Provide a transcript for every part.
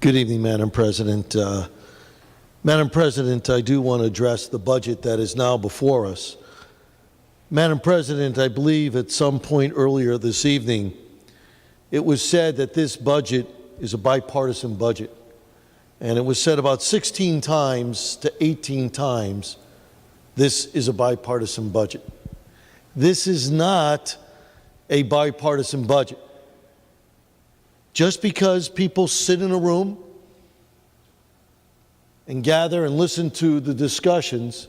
Good evening, Madam President. Madam President, I do want to address the budget that is now before us. Madam President, I believe at some point earlier this evening, it was said that this budget is a bipartisan budget. And it was said about 16 times to 18 times, this is a bipartisan budget. This is not a bipartisan budget. Just because people sit in a room and gather and listen to the discussions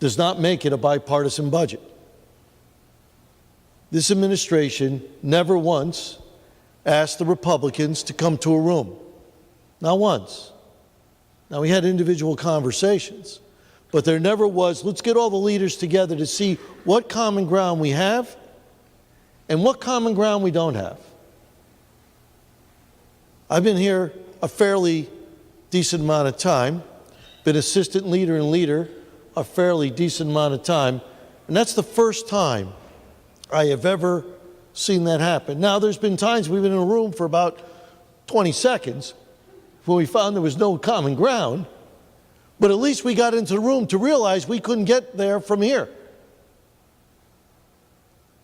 does not make it a bipartisan budget. This administration never once asked the Republicans to come to a room. Not once. Now, we had individual conversations, but there never was, let's get all the leaders together to see what common ground we have and what common ground we don't have. I've been here a fairly decent amount of time, been assistant leader and leader a fairly decent amount of time, and that's the first time I have ever seen that happen. Now, there's been times we've been in a room for about 20 seconds when we found there was no common ground, but at least we got into the room to realize we couldn't get there from here.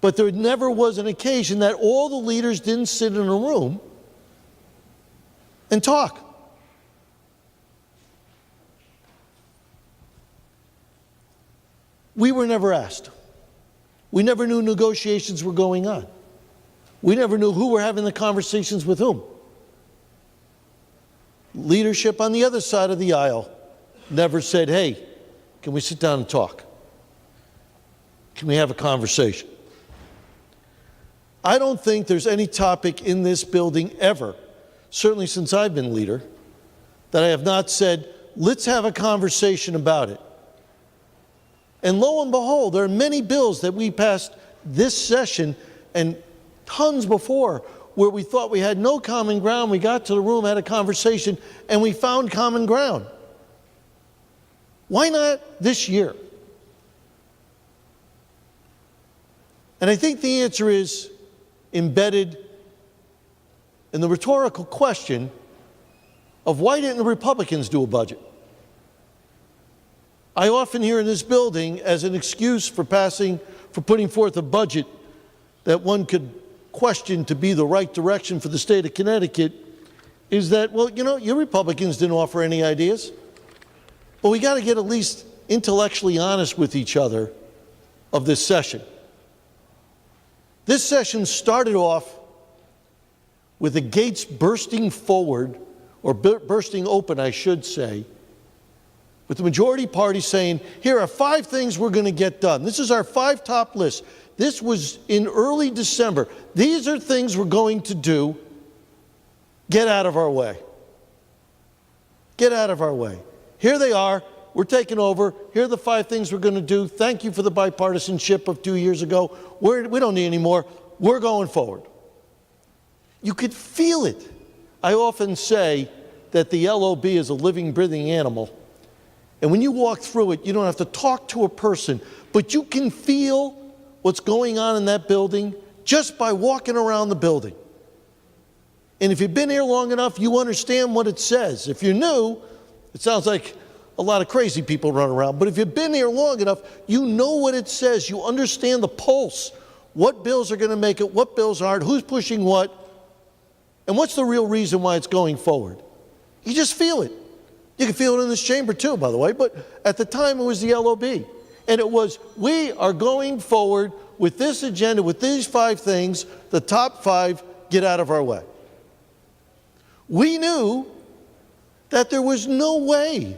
But there never was an occasion that all the leaders didn't sit in a room and talk. We were never asked. We never knew negotiations were going on. We never knew who were having the conversations with whom. Leadership on the other side of the aisle never said, hey, can we sit down and talk? Can we have a conversation? I don't think there's any topic in this building ever, certainly since I've been leader, that I have not said, let's have a conversation about it. And lo and behold, there are many bills that we passed this session and tons before where we thought we had no common ground. We got to the room, had a conversation, and we found common ground. Why not this year? And I think the answer is embedded in the rhetorical question of why didn't the Republicans do a budget? I often hear in this building as an excuse for putting forth a budget that one could question to be the right direction for the state of Connecticut is that, well, you know, you Republicans didn't offer any ideas. Well, we got to get at least intellectually honest with each other of this session. This session started off with the gates bursting forward, or bursting open, I should say, with the majority party saying, here are 5 things we're going to get done. This is our 5 top list. This was in early December. These are things we're going to do. Get out of our way. Get out of our way. Here they are. We're taking over. Here are the 5 things we're going to do. Thank you for the bipartisanship of 2 years ago. We don't need any more. We're going forward. You could feel it. I often say that the LOB is a living, breathing animal. And when you walk through it, you don't have to talk to a person, but you can feel what's going on in that building just by walking around the building. And if you've been here long enough, you understand what it says. If you're new, it sounds like a lot of crazy people run around. But if you've been here long enough, you know what it says. You understand the pulse. What bills are going to make it, what bills aren't, who's pushing what, and what's the real reason why it's going forward. You just feel it. You can feel it in this chamber too, by the way, but at the time it was the LOB. And it was, we are going forward with this agenda, with these 5 things, the top 5, get out of our way. We knew that there was no way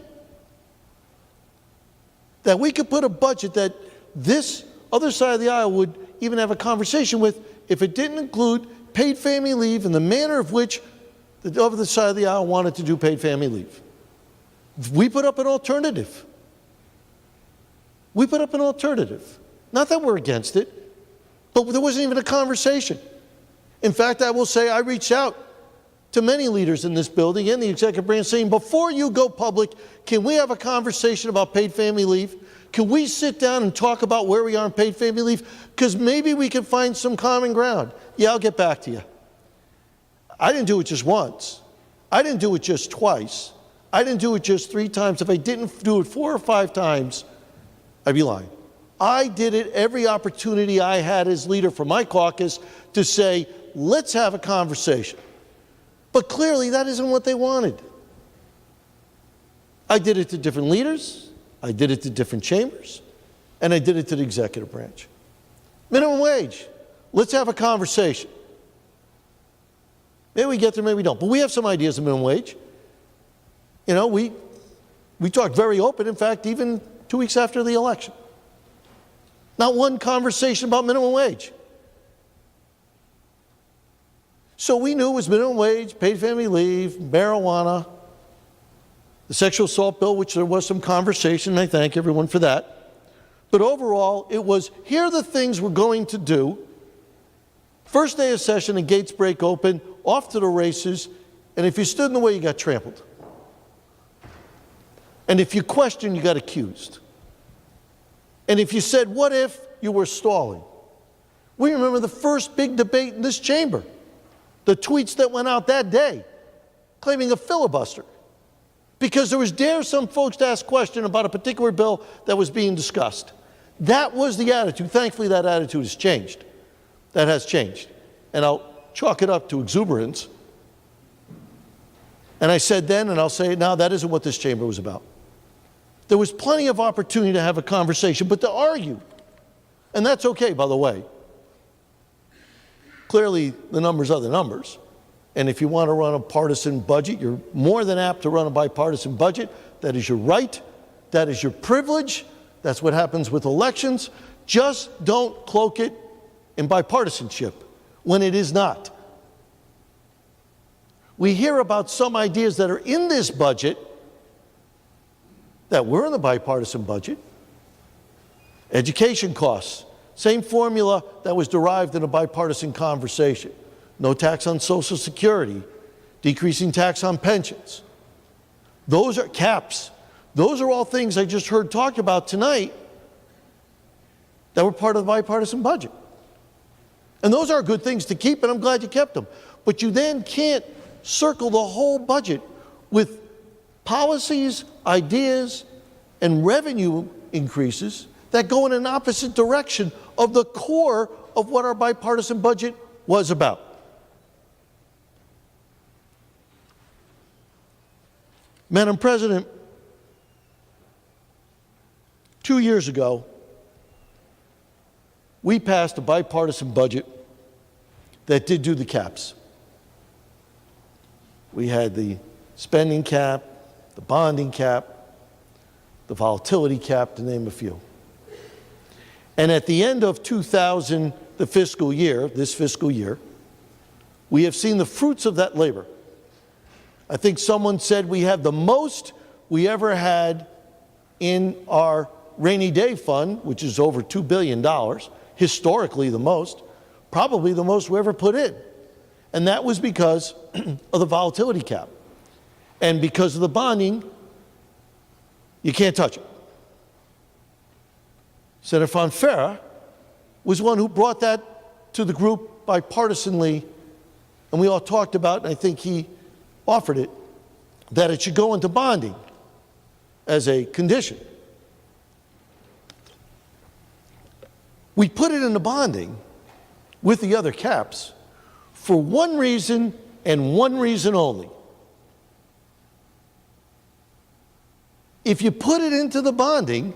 that we could put a budget that this other side of the aisle would even have a conversation with if it didn't include paid family leave in the manner of which the other side of the aisle wanted to do paid family leave. We put up an alternative. We put up an alternative. Not that we're against it, but there wasn't even a conversation. In fact, I will say I reached out to many leaders in this building and the executive branch saying, before you go public, can we have a conversation about paid family leave? Can we sit down and talk about where we are on paid family leave? Because maybe we can find some common ground. Yeah, I'll get back to you. I didn't do it just once. I didn't do it just twice. I didn't do it just 3 times. If I didn't do it 4 or 5 times, I'd be lying. I did it every opportunity I had as leader for my caucus to say, let's have a conversation. But clearly that isn't what they wanted. I did it to different leaders, I did it to different chambers, and I did it to the executive branch. Minimum wage, let's have a conversation. Maybe we get there, maybe we don't. But we have some ideas of minimum wage. You know, we talked very open, in fact, even 2 weeks after the election. Not one conversation about minimum wage. So we knew it was minimum wage, paid family leave, marijuana, the sexual assault bill, which there was some conversation, and I thank everyone for that. But overall, it was, here are the things we're going to do. First day of session, and gates break open, off to the races, and if you stood in the way, you got trampled. And if you questioned, you got accused. And if you said, what if, you were stalling. We remember the first big debate in this chamber, the tweets that went out that day, claiming a filibuster. Because there was some folks to ask questions about a particular bill that was being discussed. That was the attitude. Thankfully, that attitude has changed. That has changed. And I'll chalk it up to exuberance. And I said then, and I'll say it now, that isn't what this chamber was about. There was plenty of opportunity to have a conversation, but to argue, and that's okay, by the way. Clearly, the numbers are the numbers. And if you want to run a partisan budget, you're more than apt to run a bipartisan budget. That is your right. That is your privilege. That's what happens with elections. Just don't cloak it in bipartisanship when it is not. We hear about some ideas that are in this budget that were in the bipartisan budget. Education costs, same formula that was derived in a bipartisan conversation. No tax on Social Security, decreasing tax on pensions. Those are caps. Those are all things I just heard talked about tonight that were part of the bipartisan budget. And those are good things to keep, and I'm glad you kept them. But you then can't circle the whole budget with policies, ideas, and revenue increases that go in an opposite direction of the core of what our bipartisan budget was about. Madam President, 2 years ago, we passed a bipartisan budget that did do the caps. We had the spending cap, the bonding cap, the volatility cap, to name a few. And at the end of the fiscal year, this fiscal year, we have seen the fruits of that labor. I think someone said we have the most we ever had in our rainy day fund, which is over $2 billion, historically the most, probably the most we ever put in. And that was because of the volatility cap. And because of the bonding, you can't touch it. Senator Fonfara was one who brought that to the group bipartisanly, and we all talked about, and I think he offered it, that it should go into bonding as a condition. We put it into bonding with the other caps for one reason and one reason only. If you put it into the bonding,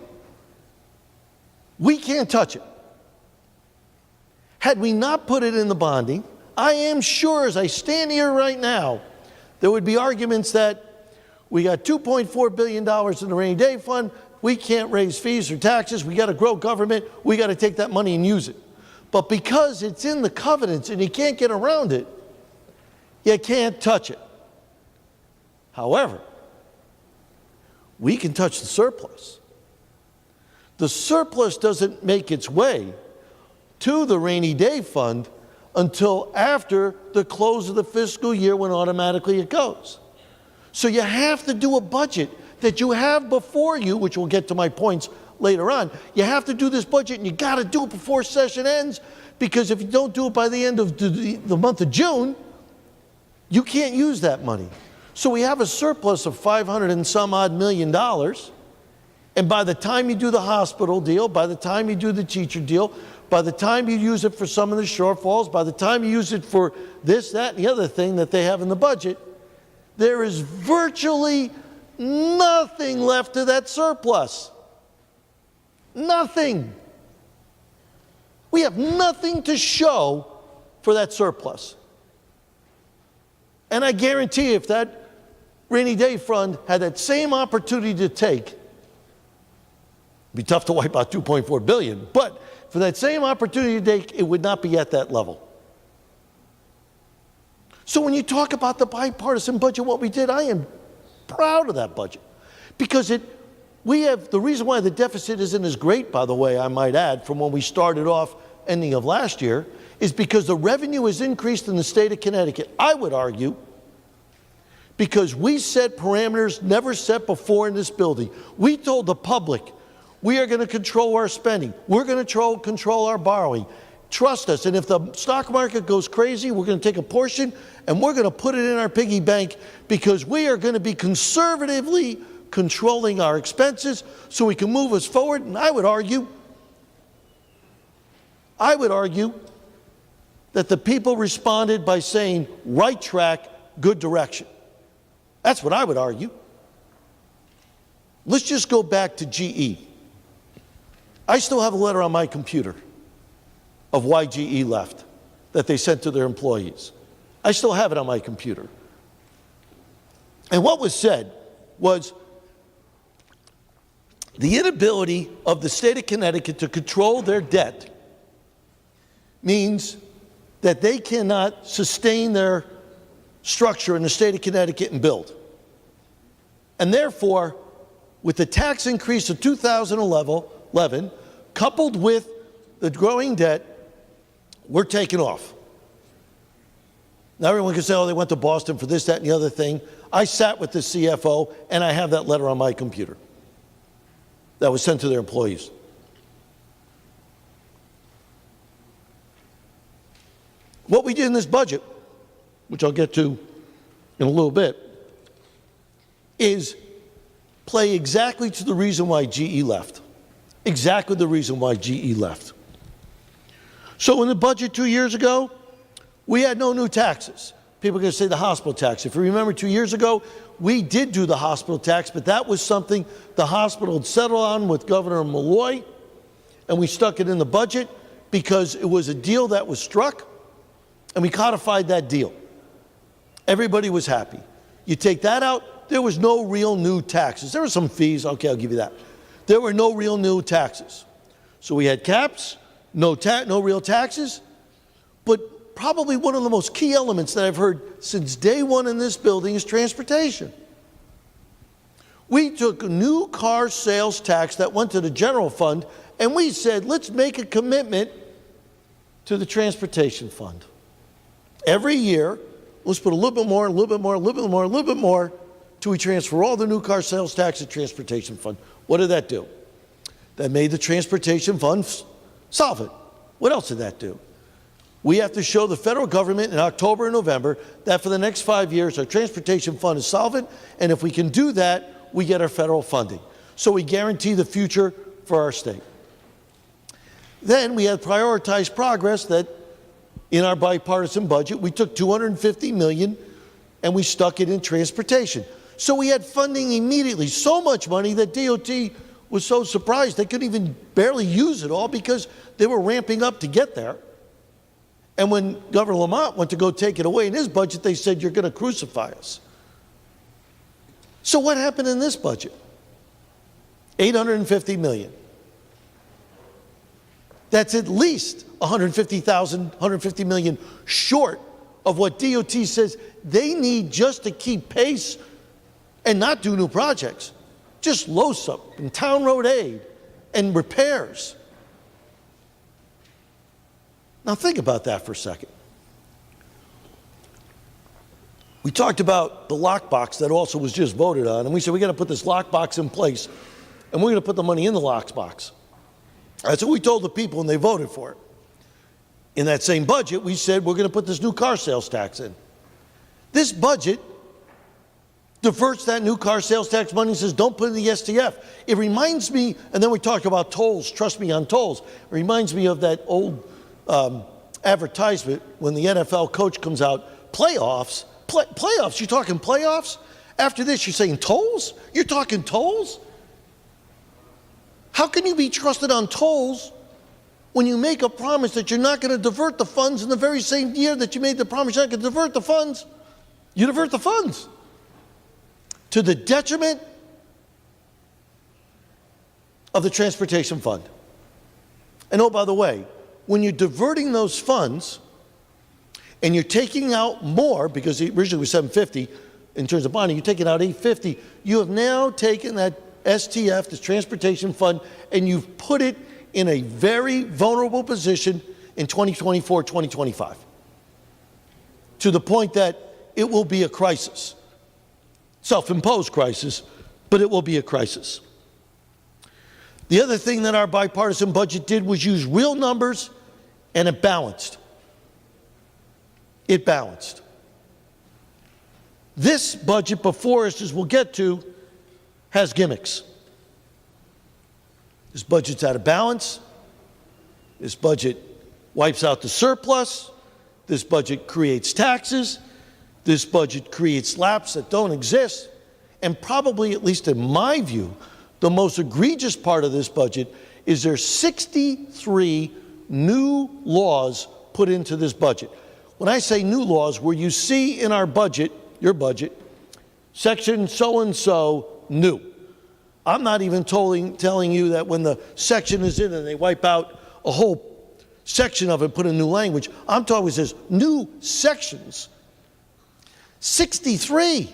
we can't touch it. Had we not put it in the bonding, I am sure as I stand here right now, there would be arguments that we got $2.4 billion in the rainy day fund, we can't raise fees or taxes, we got to grow government, we got to take that money and use it. But because it's in the covenants and you can't get around it, you can't touch it. However, we can touch the surplus. The surplus doesn't make its way to the rainy day fund until after the close of the fiscal year, when automatically it goes. So you have to do a budget that you have before you, which we'll get to my points later on. You have to do this budget, and you got to do it before session ends, because if you don't do it by the end of the month of June, you can't use that money. So we have a surplus of $500 and some odd million. And by the time you do the hospital deal, by the time you do the teacher deal, by the time you use it for some of the shortfalls, by the time you use it for this, that, and the other thing that they have in the budget, there is virtually nothing left of that surplus. Nothing. We have nothing to show for that surplus. And I guarantee you, if that rainy day fund had that same opportunity to take, it'd be tough to wipe out $2.4 billion, but for that same opportunity to take, it would not be at that level. So when you talk about the bipartisan budget, what we did, I am proud of that budget, because we have the reason why the deficit isn't as great, by the way, I might add, from when we started off ending of last year, is because the revenue has increased in the state of Connecticut. I would argue because we set parameters never set before in this building. We told the public, we are going to control our spending. We're going to control our borrowing. Trust us. And if the stock market goes crazy, we're going to take a portion and we're going to put it in our piggy bank, because we are going to be conservatively controlling our expenses so we can move us forward. And I would argue that the people responded by saying, right track, good direction. That's what I would argue. Let's just go back to GE. I still have a letter on my computer of why GE left that they sent to their employees. I still have it on my computer. And what was said was the inability of the state of Connecticut to control their debt means that they cannot sustain their structure in the state of Connecticut and build. And therefore, with the tax increase of 2011, coupled with the growing debt, we're taking off. Now everyone can say, oh, they went to Boston for this, that, and the other thing. I sat with the CFO, and I have that letter on my computer that was sent to their employees. What we did in this budget, which I'll get to in a little bit, is play exactly to the reason why GE left. Exactly the reason why GE left. So in the budget 2 years ago, we had no new taxes. People are going to say the hospital tax. If you remember 2 years ago, we did do the hospital tax, but that was something the hospital had settled on with Governor Malloy, and we stuck it in the budget because it was a deal that was struck, and we codified that deal. Everybody was happy. You take that out, there was no real new taxes. There were some fees, okay, I'll give you that. There were no real new taxes. So we had caps, no real taxes, but probably one of the most key elements that I've heard since day one in this building is transportation. We took a new car sales tax that went to the general fund, and we said, let's make a commitment to the transportation fund. Every year, let's put a little bit more, a little bit more, a little bit more, a little bit more, till we transfer all the new car sales tax to transportation fund. What did that do? That made the transportation fund solvent. What else did that do? We have to show the federal government in October and November that for the next 5 years, our transportation fund is solvent, and if we can do that, we get our federal funding. So we guarantee the future for our state. Then we had prioritized progress that in our bipartisan budget, we took $250 million and we stuck it in transportation. So we had funding immediately, so much money that DOT was so surprised they couldn't even barely use it all because they were ramping up to get there. And when Governor Lamont went to go take it away in his budget, they said, you're going to crucify us. So what happened in this budget? $850 million. That's at least $150 million short of what DOT says they need just to keep pace and not do new projects. Just LOSUP and town road aid and repairs. Now think about that for a second. We talked about the lockbox that also was just voted on, and we said we got to put this lockbox in place, and we're going to put the money in the lockbox. That's what we told the people, and they voted for it. In that same budget, we said we're going to put this new car sales tax in. This budget diverts that new car sales tax money and says, don't put it in the STF. It reminds me, and then we talk about tolls, trust me on tolls. It reminds me of that old advertisement when the NFL coach comes out, playoffs, playoffs, you're talking playoffs? After this, you're saying tolls? You're talking tolls? How can you be trusted on tolls when you make a promise that you're not going to divert the funds in the very same year that you made the promise you're not going to divert the funds? You divert the funds to the detriment of the transportation fund. And oh, by the way, when you're diverting those funds and you're taking out more, because originally it was $750 in terms of bonding, you're taking out $850, you have now taken that STF, this transportation fund, and you've put it in a very vulnerable position in 2024, 2025, to the point that it will be a crisis. Self-imposed crisis, but it will be a crisis. The other thing that our bipartisan budget did was use real numbers, and it balanced. It balanced. This budget before us, as we'll get to, has gimmicks. This budget's out of balance. This budget wipes out the surplus. This budget creates taxes. This budget creates laps that don't exist. And probably, at least in my view, the most egregious part of this budget is there's 63 new laws put into this budget. When I say new laws, where you see in our budget, your budget, section so-and-so new. I'm not even telling you that when the section is in and they wipe out a whole section of it, put in new language. I'm talking, it says new sections. 63.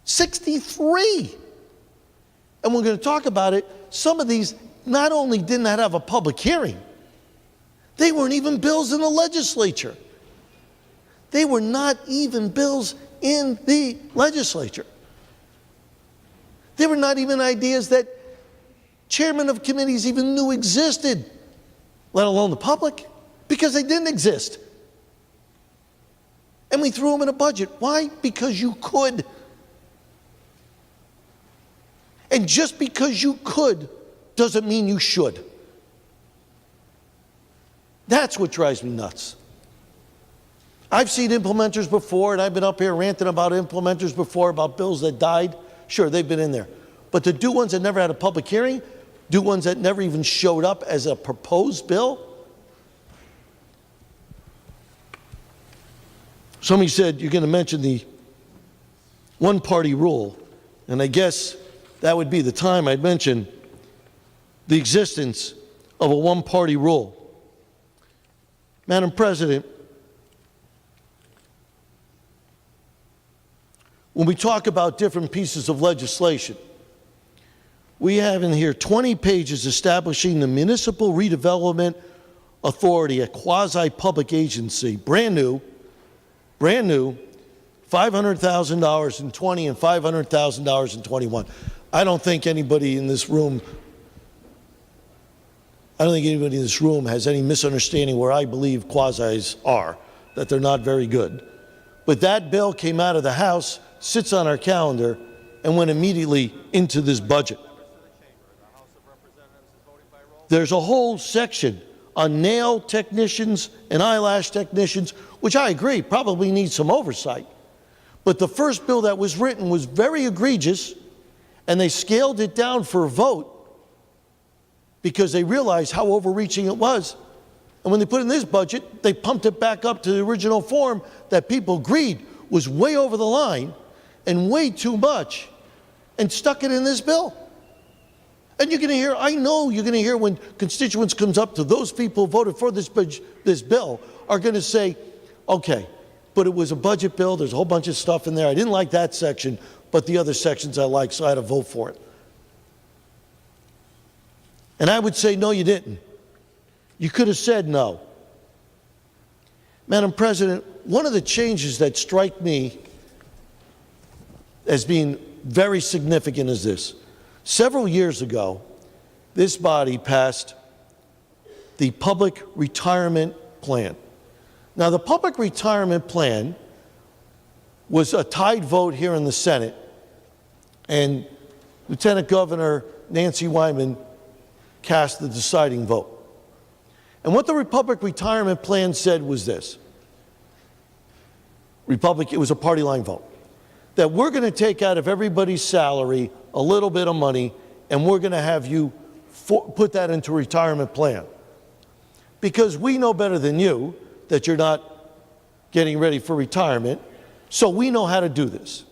63. And we're going to talk about it. Some of these not only did not have a public hearing, they weren't even bills in the legislature. They were not even bills in the legislature. They were not even ideas that chairmen of committees even knew existed, let alone the public, because they didn't exist. And we threw them in a budget. Why? Because you could. And just because you could doesn't mean you should. That's what drives me nuts. I've seen implementers before, and I've been up here ranting about implementers before, about bills that died. Sure, they've been in there. But to do ones that never had a public hearing, do ones that never even showed up as a proposed bill. Somebody said you're going to mention the one-party rule, and I guess that would be the time I'd mention the existence of a one-party rule. Madam President, when we talk about different pieces of legislation, we have in here 20 pages establishing the Municipal Redevelopment Authority, a quasi-public agency, brand new, $500,000 in 20 and $500,000 in 21. I don't think anybody in this room has any misunderstanding where I believe quasis are, that they're not very good. But that bill came out of the House, sits on our calendar, and went immediately into this budget. There's a whole section on nail technicians and eyelash technicians, which I agree probably needs some oversight. But the first bill that was written was very egregious, and they scaled it down for a vote because they realized how overreaching it was. And when they put it in this budget, they pumped it back up to the original form that people agreed was way over the line and way too much, and stuck it in this bill. And you're going to hear, I know you're going to hear when constituents comes up to those people who voted for this bill are going to say, okay, but it was a budget bill, there's a whole bunch of stuff in there. I didn't like that section, but the other sections I like, so I had to vote for it. And I would say, no, you didn't. You could have said no. Madam President, one of the changes that strike me as being very significant is this. Several years ago, this body passed the Public Retirement Plan. Now, the Public Retirement Plan was a tied vote here in the Senate, and Lieutenant Governor Nancy Wyman cast the deciding vote. And what the Republic retirement plan said was this. It was a party line vote, that we're going to take out of everybody's salary a little bit of money, and we're going to have you put that into a retirement plan. Because we know better than you that you're not getting ready for retirement, so we know how to do this.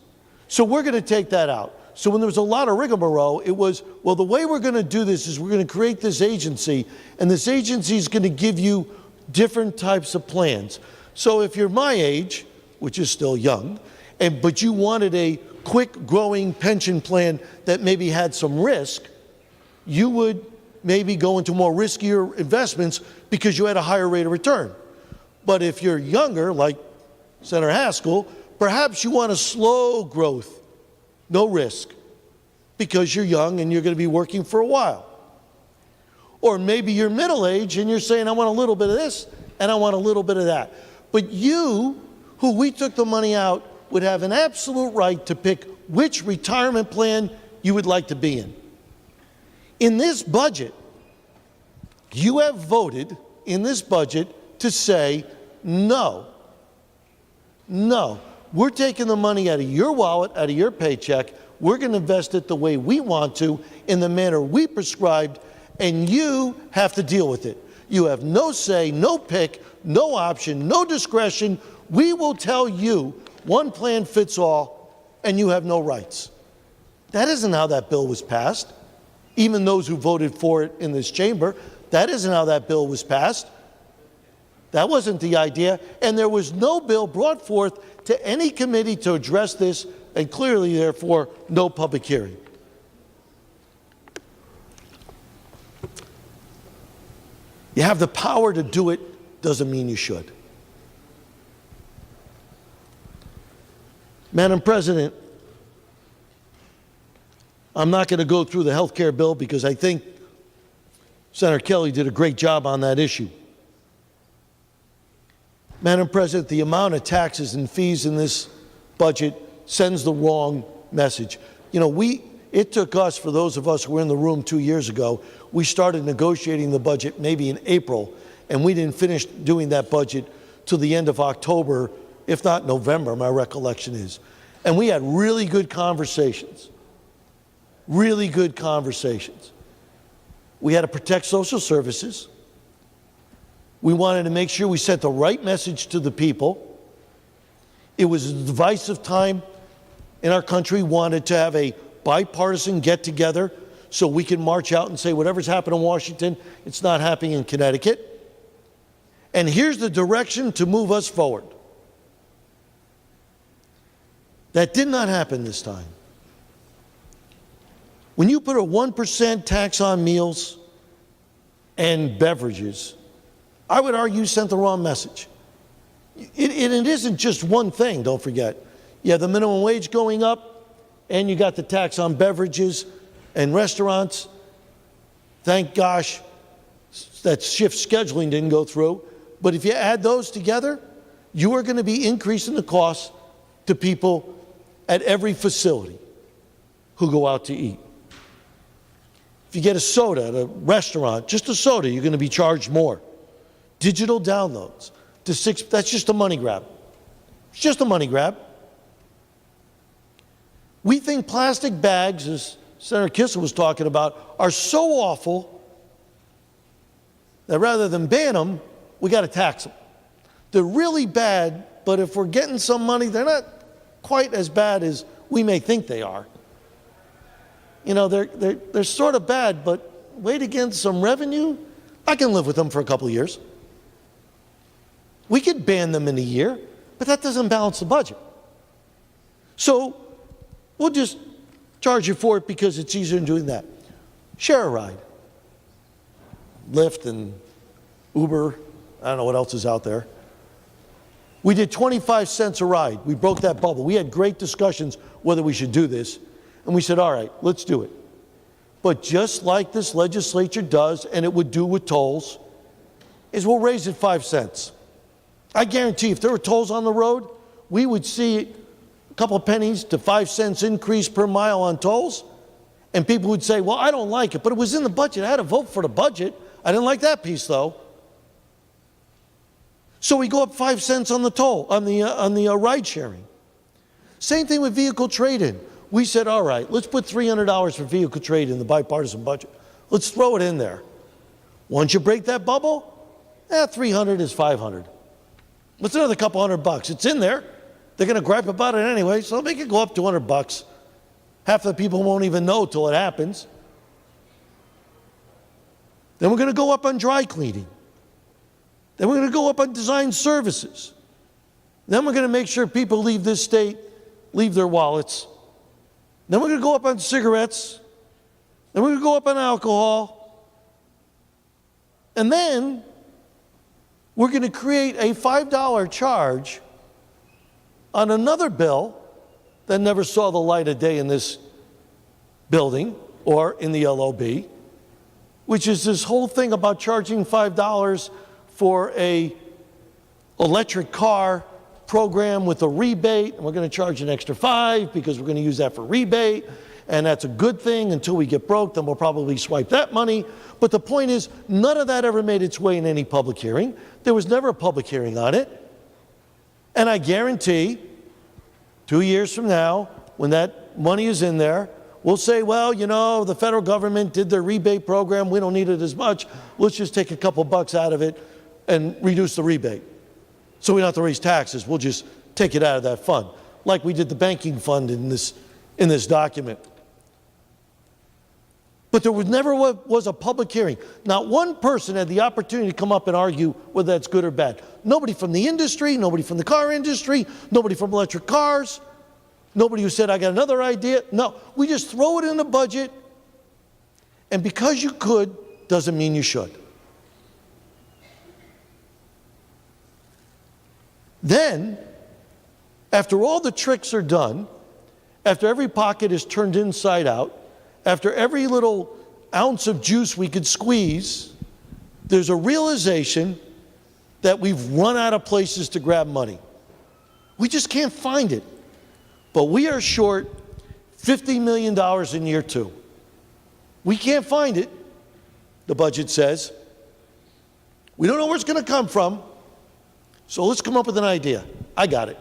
So we're going to take that out. So when there was a lot of rigmarole, it was, well, the way we're going to do this is we're going to create this agency, and this agency is going to give you different types of plans. So if you're my age, which is still young, but you wanted a quick growing pension plan that maybe had some risk, you would maybe go into more riskier investments because you had a higher rate of return. But if you're younger, like Senator Haskell, perhaps you want a slow growth, no risk, because you're young and you're going to be working for a while. Or maybe you're middle age and you're saying, I want a little bit of this and I want a little bit of that. But you, who we took the money out, would have an absolute right to pick which retirement plan you would like to be in. In this budget, you have voted in this budget to say, no, we're taking the money out of your wallet, out of your paycheck, we're going to invest it the way we want to, in the manner we prescribed, and you have to deal with it. You have no say, no pick, no option, no discretion. We will tell you one plan fits all, and you have no rights. That isn't how that bill was passed. Even those who voted for it in this chamber, that isn't how that bill was passed. That wasn't the idea, and there was no bill brought forth to any committee to address this, and clearly, therefore, no public hearing. You have the power to do it, doesn't mean you should. Madam President, I'm not going to go through the health care bill because I think Senator Kelly did a great job on that issue. Madam President, the amount of taxes and fees in this budget sends the wrong message. You know, it took us, for those of us who were in the room 2 years ago, we started negotiating the budget maybe in April, and we didn't finish doing that budget till the end of October, if not November, my recollection is. And we had really good conversations. Really good conversations. We had to protect social services. We wanted to make sure we sent the right message to the people. It was a divisive time in our country. We wanted to have a bipartisan get-together so we can march out and say whatever's happened in Washington, it's not happening in Connecticut. And here's the direction to move us forward. That did not happen this time. When you put a 1% tax on meals and beverages, I would argue sent the wrong message. It isn't just one thing, don't forget. You have the minimum wage going up, and you got the tax on beverages and restaurants. Thank gosh that shift scheduling didn't go through. But if you add those together, you are going to be increasing the cost to people at every facility who go out to eat. If you get a soda at a restaurant, just a soda, you're going to be charged more. Digital downloads to that's just a money grab. It's just a money grab. We think plastic bags, as Senator Kissel was talking about, are so awful that rather than ban them, we got to tax them. They're really bad, but if we're getting some money, they're not quite as bad as we may think they are. You know, they're sort of bad, but wait against some revenue, I can live with them for a couple of years. We could ban them in a year, but that doesn't balance the budget. So we'll just charge you for it because it's easier than doing that. Share a ride. Lyft and Uber, I don't know what else is out there. We did 25 cents a ride. We broke that bubble. We had great discussions whether we should do this. And we said, all right, let's do it. But just like this legislature does, and it would do with tolls, is we'll raise it 5 cents. I guarantee if there were tolls on the road, we would see a couple of pennies to 5 cents increase per mile on tolls, and people would say, well, I don't like it, but it was in the budget. I had to vote for the budget. I didn't like that piece, though. So we go up 5 cents on the toll, on the ride sharing. Same thing with vehicle trade-in. We said, all right, let's put $300 for vehicle trade-in, the bipartisan budget. Let's throw it in there. Once you break that bubble, 300 is 500. What's another couple $100? It's in there. They're going to gripe about it anyway, so make it go up to $100. Half the people won't even know till it happens. Then we're going to go up on dry cleaning. Then we're going to go up on design services. Then we're going to make sure people leave this state, leave their wallets. Then we're going to go up on cigarettes. Then we're going to go up on alcohol. And then we're going to create a $5 charge on another bill that never saw the light of day in this building or in the LOB, which is this whole thing about charging $5 for a electric car program with a rebate, and we're going to charge an extra $5 because we're going to use that for rebate, and that's a good thing until we get broke, then we'll probably swipe that money. But the point is, none of that ever made its way in any public hearing. There was never a public hearing on it. And I guarantee 2 years from now, when that money is in there, we'll say, well, you know, the federal government did their rebate program. We don't need it as much. Let's just take a couple bucks out of it and reduce the rebate. So we don't have to raise taxes. We'll just take it out of that fund, like we did the banking fund in this document. But there was never was a public hearing. Not one person had the opportunity to come up and argue whether that's good or bad. Nobody from the industry, nobody from the car industry, nobody from electric cars, nobody who said, I got another idea. No, we just throw it in the budget, and because you could doesn't mean you should. Then, after all the tricks are done, after every pocket is turned inside out, after every little ounce of juice we could squeeze, there's a realization that we've run out of places to grab money. We just can't find it. But we are short $50 million in year 2. We can't find it, the budget says. We don't know where it's going to come from. So let's come up with an idea. I got it.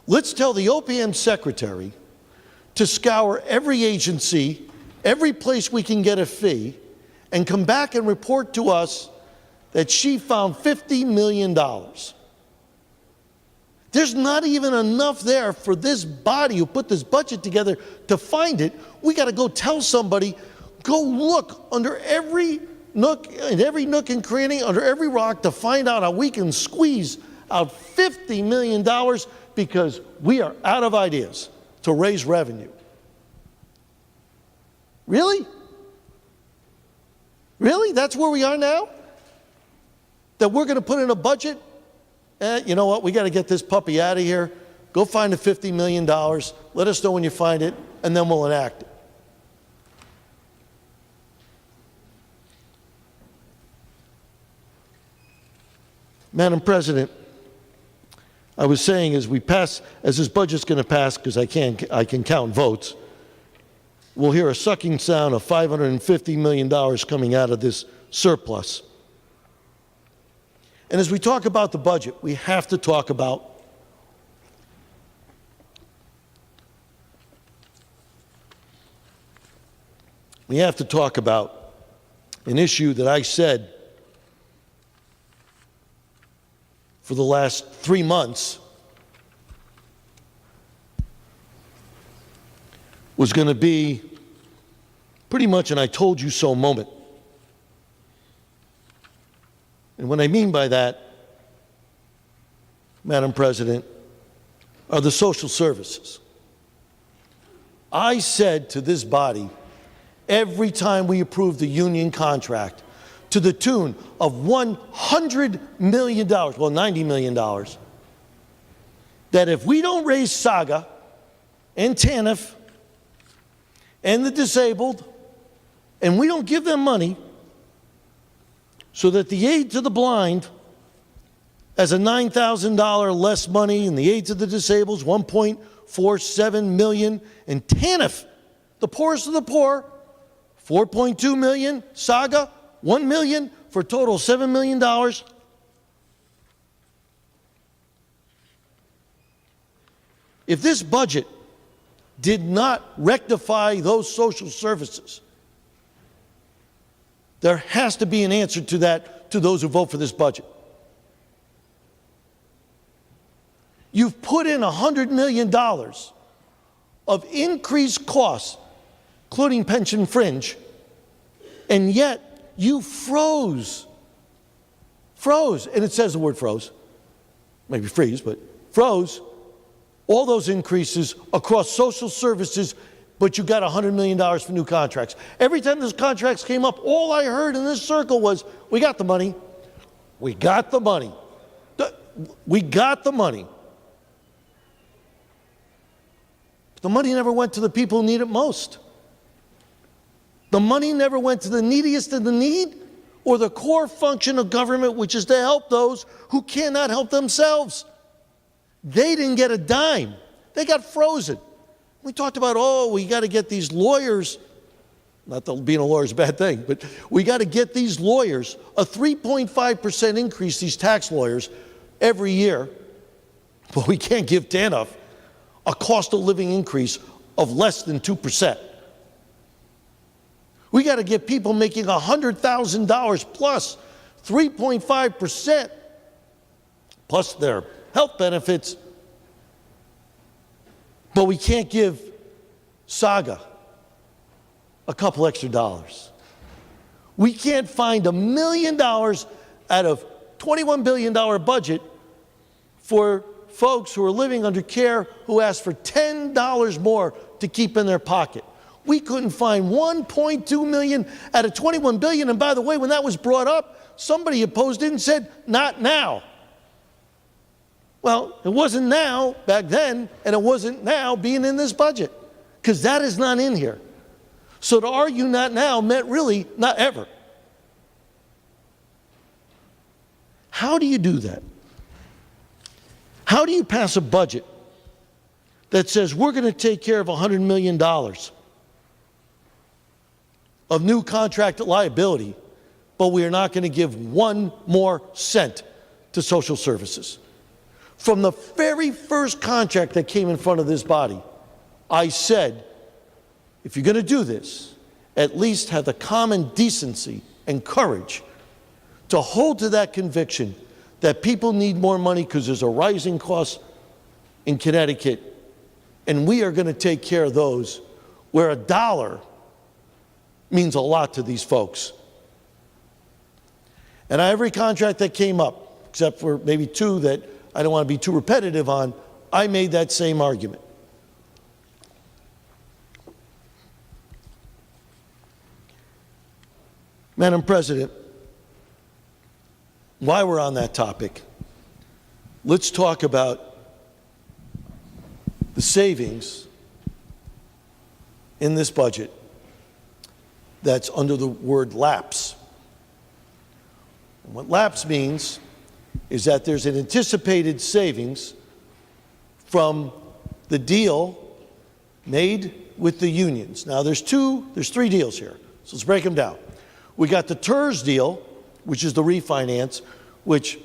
Let's tell the OPM secretary to scour every agency, every place we can get a fee, and come back and report to us that she found $50 million. There's not even enough there for this body who put this budget together to find it. We got to go tell somebody, go look under every nook and cranny, under every rock to find out how we can squeeze out $50 million because we are out of ideas to raise revenue. Really? Really? That's where we are now? That we're going to put in a budget? You know what? We got to get this puppy out of here. Go find the $50 million. Let us know when you find it, and then we'll enact it. Madam President, I was saying as this budget's going to pass, because I can count votes, we'll hear a sucking sound of $550 million coming out of this surplus. And as we talk about the budget, we have to talk about an issue that I said for the last 3 months was going to be pretty much an I told you so moment. And what I mean by that, Madam President, are the social services. I said to this body every time we approved the union contract to the tune of $100 million, well, $90 million, that if we don't raise SAGA and TANF and the disabled, and we don't give them money so that the aid to the blind has a $9,000 less money and the aid to the disabled is $1.1 $4.47 million. And TANF, the poorest of the poor, $4.2 million. Saga, $1 million, for a total of $7 million. If this budget did not rectify those social services, there has to be an answer to that to those who vote for this budget. You've put in $100 million of increased costs, including pension fringe, and yet you froze, and it says the word froze, maybe freeze, but froze all those increases across social services, but you got $100 million for new contracts. Every time those contracts came up, all I heard in this circle was, we got the money. We got the money. We got the money. But the money never went to the people who need it most. The money never went to the neediest of the need or the core function of government, which is to help those who cannot help themselves. They didn't get a dime. They got frozen. We talked about, oh, we got to get these lawyers, not that being a lawyer is a bad thing, but we got to get these lawyers, a 3.5% increase, these tax lawyers, every year. But we can't give TANF a cost of living increase of less than 2%. We got to get people making $100,000 plus 3.5% plus their health benefits, but we can't give Saga a couple extra dollars. We can't find $1 million out of $21 billion budget for folks who are living under care who ask for $10 more to keep in their pocket. We couldn't find $1.2 million out of $21 billion, and by the way, when that was brought up, somebody opposed it and said, not now. Well, it wasn't now back then, and it wasn't now being in this budget, because that is not in here. So to argue not now meant really not ever. How do you do that? How do you pass a budget that says we're going to take care of $100 million of new contract liability, but we are not going to give one more cent to social services? From the very first contract that came in front of this body, I said, if you're going to do this, at least have the common decency and courage to hold to that conviction that people need more money because there's a rising cost in Connecticut, and we are going to take care of those where a dollar means a lot to these folks. And every contract that came up, except for maybe two that I don't want to be too repetitive on, I made that same argument. Madam President, while we're on that topic, let's talk about the savings in this budget that's under the word lapse. And what lapse means is that there's an anticipated savings from the deal made with the unions. Now there's three deals here, so let's break them down. We got the TERS deal, which is the refinance, which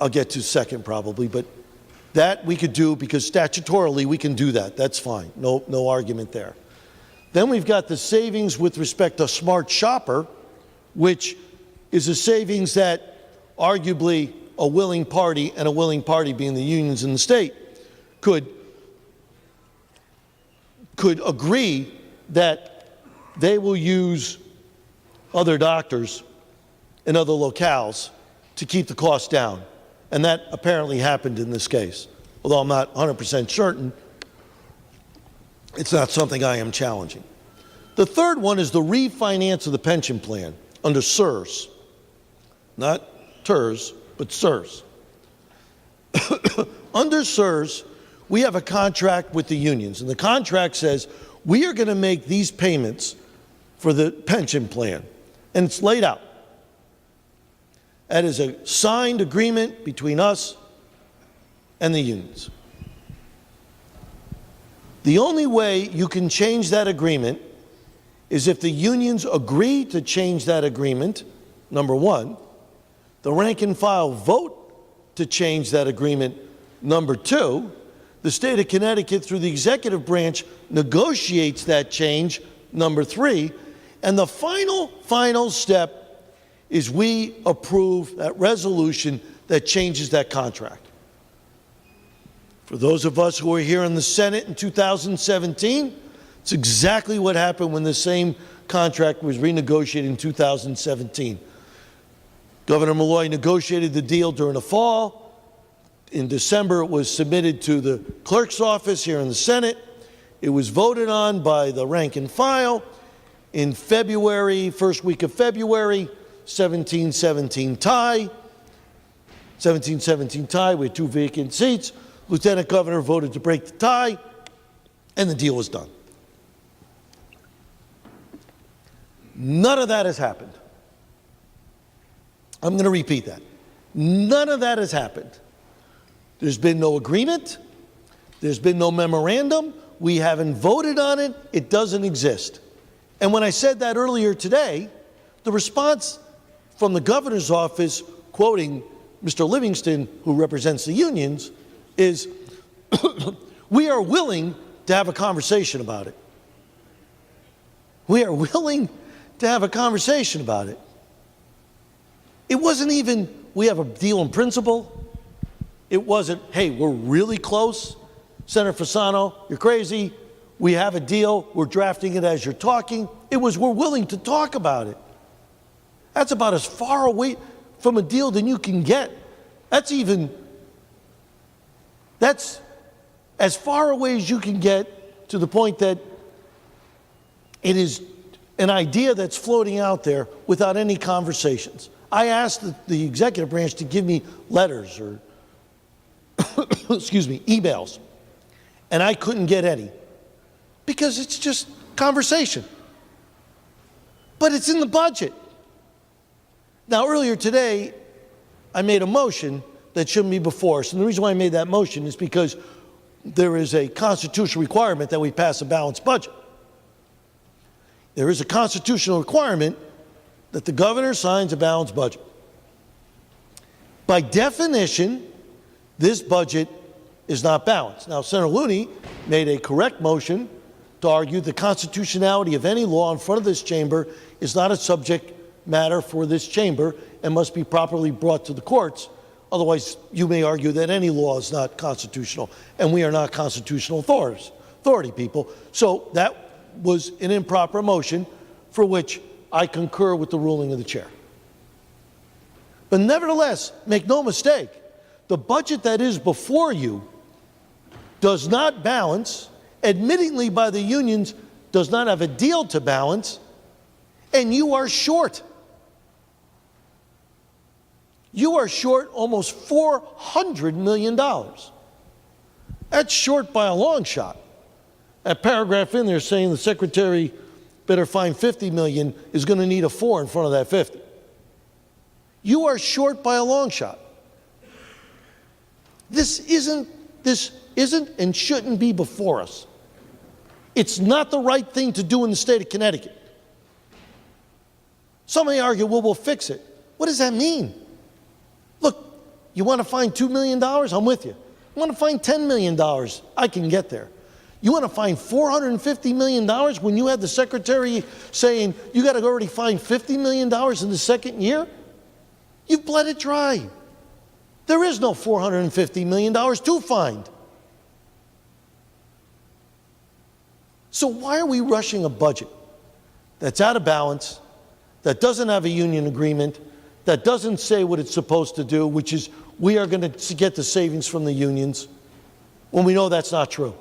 I'll get to second probably, but that we could do because statutorily we can do that. That's fine, no argument there. Then we've got the savings with respect to Smart Shopper, which is a savings that arguably a willing party, and a willing party being the unions in the state, could agree that they will use other doctors in other locales to keep the cost down. And that apparently happened in this case. Although I'm not 100% certain, it's not something I am challenging. The third one is the refinance of the pension plan under SERS. Not TERS, but SERS. Under SERS, we have a contract with the unions, and the contract says we are going to make these payments for the pension plan, and it's laid out. That is a signed agreement between us and the unions. The only way you can change that agreement is if the unions agree to change that agreement, number one, the rank and file vote to change that agreement, number two, the state of Connecticut through the executive branch negotiates that change, number three, and the final step is we approve that resolution that changes that contract. For those of us who were here in the Senate in 2017, it's exactly what happened when the same contract was renegotiated in 2017. Governor Malloy negotiated the deal during the fall. In December, it was submitted to the clerk's office here in the Senate. It was voted on by the rank and file. In February, first week of February, 17-17 tie. 17-17 tie with 2 vacant seats. Lieutenant Governor voted to break the tie, and the deal was done. None of that has happened. I'm going to repeat that. None of that has happened. There's been no agreement. There's been no memorandum. We haven't voted on it. It doesn't exist. And when I said that earlier today, the response from the governor's office, quoting Mr. Livingston, who represents the unions, is, we are willing to have a conversation about it. We are willing to have a conversation about it. It wasn't even, we have a deal in principle. It wasn't, hey, we're really close. Senator Fasano, you're crazy. We have a deal. We're drafting it as you're talking. It was, we're willing to talk about it. That's about as far away from a deal than you can get. That's as far away as you can get, to the point that it is an idea that's floating out there without any conversations. I asked the executive branch to give me letters or excuse me, emails, and I couldn't get any because it's just conversation. But it's in the budget. Now, earlier today, I made a motion that shouldn't be before us, and the reason why I made that motion is because there is a constitutional requirement that we pass a balanced budget. There is a constitutional requirement that the governor signs a balanced budget. By definition, this budget is not balanced. Now, Senator Looney made a correct motion to argue the constitutionality of any law in front of this chamber is not a subject matter for this chamber and must be properly brought to the courts. Otherwise, you may argue that any law is not constitutional, and we are not constitutional authority people. So that was an improper motion for which I concur with the ruling of the chair. But nevertheless, make no mistake, the budget that is before you does not balance, admittingly by the unions, does not have a deal to balance, and you are short. You are short almost $400 million. That's short by a long shot. That paragraph in there saying the secretary better find 50 million is going to need a 4 in front of that 50. You are short by a long shot. This isn't and shouldn't be before us. It's not the right thing to do in the state of Connecticut. Some may argue, well, we'll fix it. What does that mean? Look, you want to find $2 million? I'm with you. You want to find $10 million? I can get there. You want to find $450 million when you had the secretary saying you got to already find $50 million in the second year? You've bled it dry. There is no $450 million to find. So why are we rushing a budget that's out of balance, that doesn't have a union agreement, that doesn't say what it's supposed to do, which is we are going to get the savings from the unions, when we know that's not true?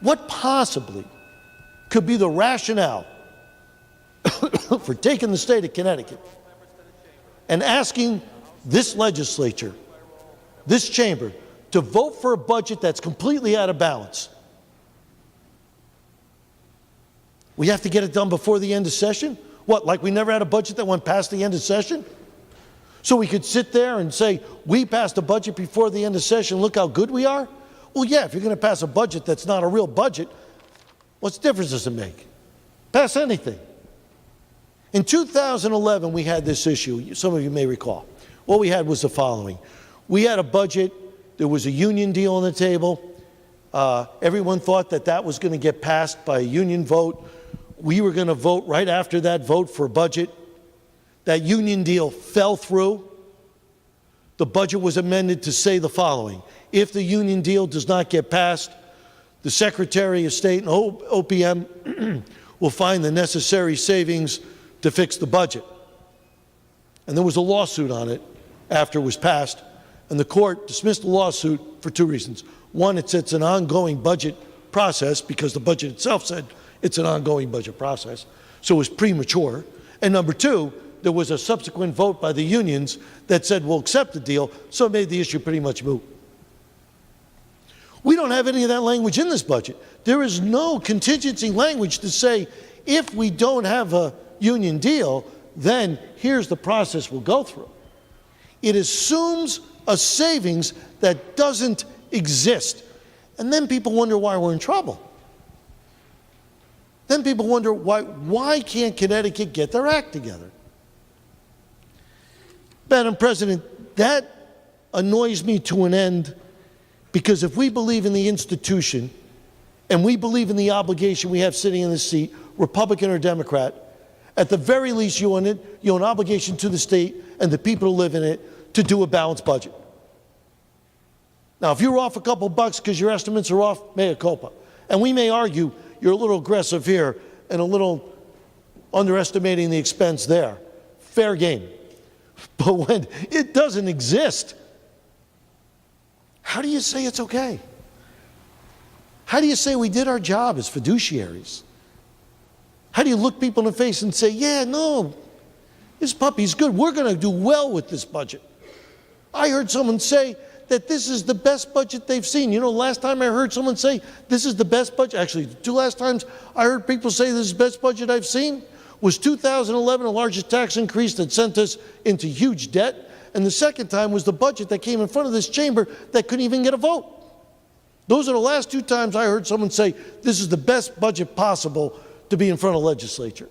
What possibly could be the rationale for taking the state of Connecticut and asking this legislature, this chamber, to vote for a budget that's completely out of balance? We have to get it done before the end of session? What, like we never had a budget that went past the end of session? So we could sit there and say, we passed a budget before the end of session, look how good we are? Well, yeah, if you're going to pass a budget that's not a real budget, what difference does it make? Pass anything. In 2011, we had this issue. Some of you may recall. What we had was the following. We had a budget. There was a union deal on the table. Everyone thought that that was going to get passed by a union vote. We were going to vote right after that vote for a budget. That union deal fell through. The budget was amended to say the following. If the union deal does not get passed, the Secretary of State and OPM will find the necessary savings to fix the budget. And there was a lawsuit on it after it was passed, and the court dismissed the lawsuit for two reasons. One, it's an ongoing budget process because the budget itself said it's an ongoing budget process, so it was premature. And number two, there was a subsequent vote by the unions that said we'll accept the deal, so it made the issue pretty much moot. We don't have any of that language in this budget. There is no contingency language to say if we don't have a union deal, then here's the process we'll go through. It assumes a savings that doesn't exist. And then people wonder why we're in trouble. Then people wonder why can't Connecticut get their act together? Madam President, that annoys me to an end, because if we believe in the institution and we believe in the obligation we have sitting in this seat, Republican or Democrat, at the very least you owe an obligation to the state and the people who live in it to do a balanced budget. Now, if you're off a couple bucks because your estimates are off, mea culpa. And we may argue you're a little aggressive here and a little underestimating the expense there. Fair game. But when it doesn't exist, how do you say it's okay? How do you say we did our job as fiduciaries? How do you look people in the face and say, yeah, no, this puppy's good. We're going to do well with this budget. I heard someone say that this is the best budget they've seen. You know, last time I heard someone say this is the best budget, actually, the two last times I heard people say this is the best budget I've seen was 2011, the largest tax increase that sent us into huge debt. And the second time was the budget that came in front of this chamber that couldn't even get a vote. Those are the last two times I heard someone say this is the best budget possible to be in front of the legislature.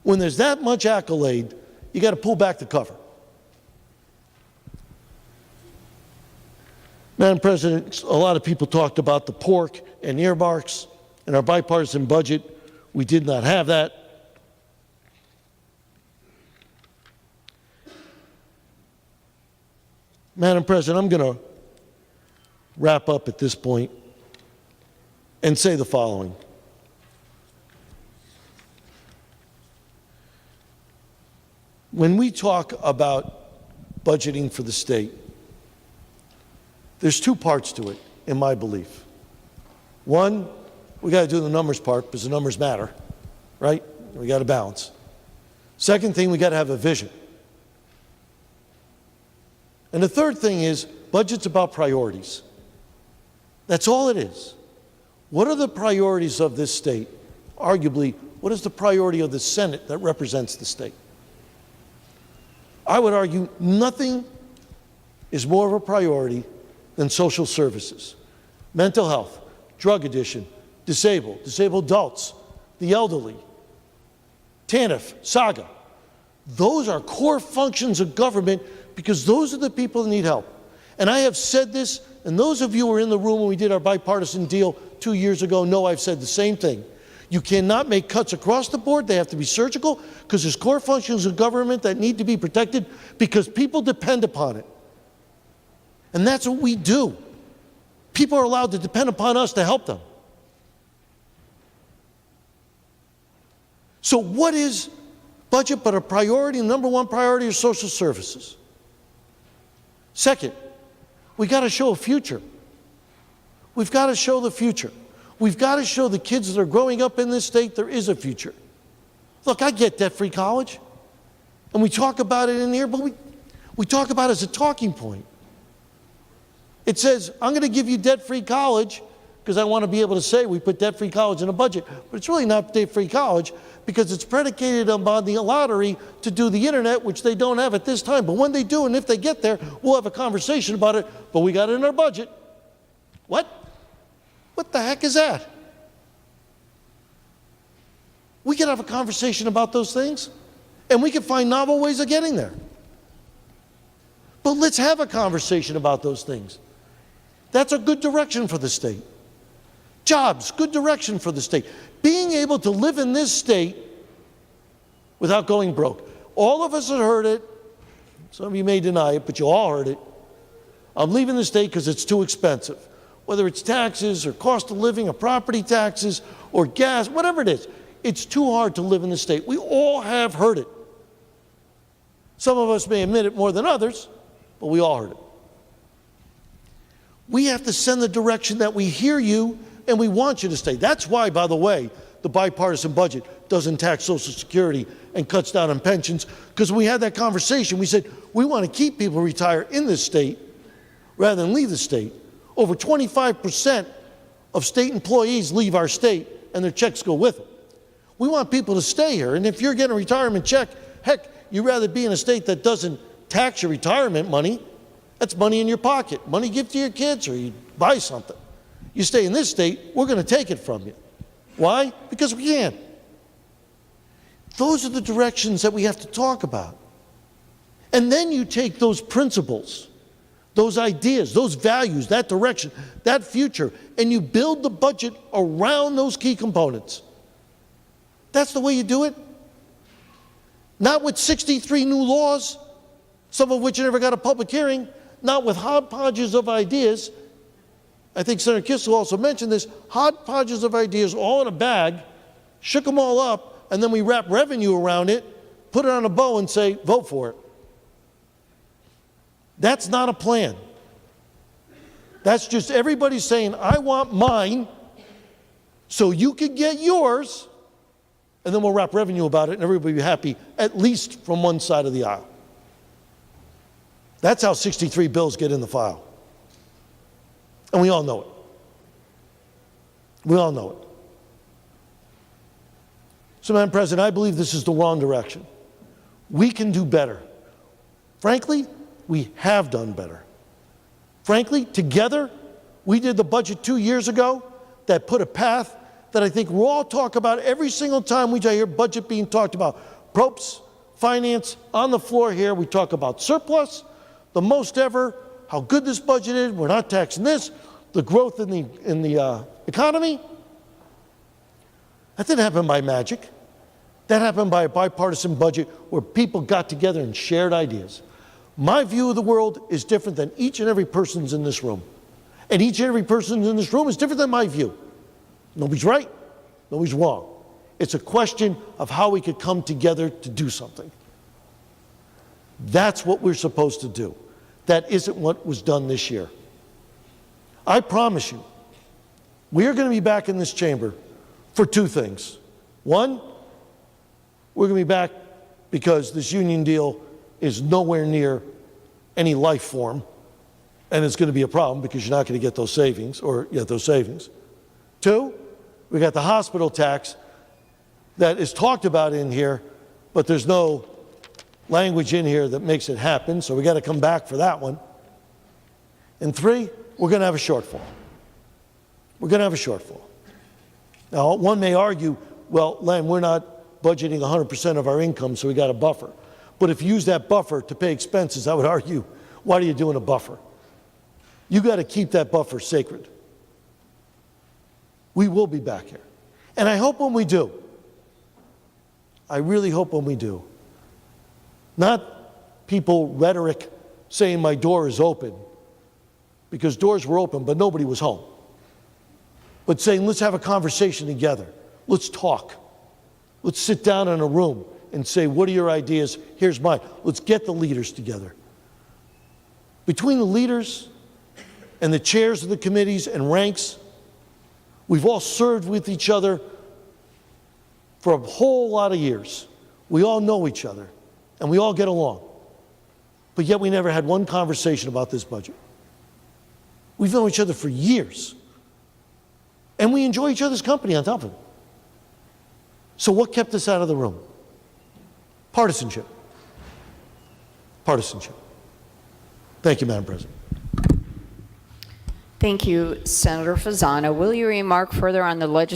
When there's that much accolade, you got to pull back the cover. Madam President, a lot of people talked about the pork and earmarks in our bipartisan budget. We did not have that. Madam President, I'm going to wrap up at this point and say the following. When we talk about budgeting for the state, there's two parts to it, in my belief. One, we got to do the numbers part because the numbers matter, right? We got to balance. Second thing, we got to have a vision. And the third thing is, budget's about priorities. That's all it is. What are the priorities of this state? Arguably, what is the priority of the Senate that represents the state? I would argue nothing is more of a priority than social services. Mental health, drug addiction, disabled adults, the elderly, TANF, SAGA. Those are core functions of government because those are the people that need help. And I have said this, and those of you who were in the room when we did our bipartisan deal 2 years ago know I've said the same thing. You cannot make cuts across the board. They have to be surgical because there's core functions of government that need to be protected because people depend upon it. And that's what we do. People are allowed to depend upon us to help them. So what is budget but a priority? The number one priority is social services. Second, we got to show a future. We've got to show the future. We've got to show the kids that are growing up in this state there is a future. Look, I get debt-free college, and we talk about it in here, but we talk about it as a talking point. It says, I'm going to give you debt-free college because I want to be able to say we put debt-free college in a budget, but it's really not debt-free college because it's predicated upon the lottery to do the internet, which they don't have at this time. But when they do, and if they get there, we'll have a conversation about it, but we got it in our budget. What? the heck is that? We can have a conversation about those things, and we can find novel ways of getting there. But let's have a conversation about those things. That's a good direction for the state. Jobs, good direction for the state. Being able to live in this state without going broke. All of us have heard it. Some of you may deny it, but you all heard it. I'm leaving the state because it's too expensive. Whether it's taxes or cost of living or property taxes or gas, whatever it is, it's too hard to live in the state. We all have heard it. Some of us may admit it more than others, but we all heard it. We have to send the direction that we hear you and we want you to stay. That's why, by the way, the bipartisan budget doesn't tax Social Security and cuts down on pensions, because when we had that conversation, we said we want to keep people retired in this state rather than leave the state. Over 25% of state employees leave our state and their checks go with them. We want people to stay here, and if you're getting a retirement check, heck, you'd rather be in a state that doesn't tax your retirement money. That's money in your pocket, money you give to your kids or you buy something. You stay in this state, we're going to take it from you. Why? Because we can. Those are the directions that we have to talk about. And then you take those principles, those ideas, those values, that direction, that future, and you build the budget around those key components. That's the way you do it. Not with 63 new laws, some of which never got a public hearing, not with hodgepodges of ideas. I think Senator Kissel also mentioned this, hodgepodges of ideas all in a bag, shook them all up, and then we wrap revenue around it, put it on a bow and say, vote for it. That's not a plan. That's just everybody saying, I want mine so you can get yours, and then we'll wrap revenue about it and everybody will be happy, at least from one side of the aisle. That's how 63 bills get in the file. And we all know it. We all know it. So, Madam President, I believe this is the wrong direction. We can do better. Frankly, we have done better. Frankly, together, we did the budget 2 years ago that put a path that I think we'll all talk about every single time we hear budget being talked about. Propes, finance, on the floor here, we talk about surplus, the most ever, how good this budget is, we're not taxing this, the growth in the economy. That didn't happen by magic. That happened by a bipartisan budget where people got together and shared ideas. My view of the world is different than each and every person's in this room. And each and every person in this room is different than my view. Nobody's right, nobody's wrong. It's a question of how we could come together to do something. That's what we're supposed to do. That isn't what was done this year. I promise you, we are going to be back in this chamber for two things. One, we're going to be back because this union deal is nowhere near any life form, and it's going to be a problem because you're not going to get those savings, or get those savings. Two, we got the hospital tax that is talked about in here, but there's no language in here that makes it happen, so we got to come back for that one. And three, we're going to have a shortfall. We're going to have a shortfall. Now, one may argue, well, Len, we're not budgeting 100% of our income, so we got a buffer. But if you use that buffer to pay expenses, I would argue, why are you doing a buffer? You got to keep that buffer sacred. We will be back here. And I hope when we do, I really hope when we do, not people rhetoric saying my door is open, because doors were open, but nobody was home. But saying, let's have a conversation together. Let's talk. Let's sit down in a room and say, what are your ideas? Here's mine. Let's get the leaders together. Between the leaders and the chairs of the committees and ranks, we've all served with each other for a whole lot of years. We all know each other, and we all get along. But yet we never had one conversation about this budget. We've known each other for years. And we enjoy each other's company on top of it. So what kept us out of the room? Partisanship. Partisanship. Thank you, Madam President. Thank you, Senator Fasano. Will you remark further on the legislation?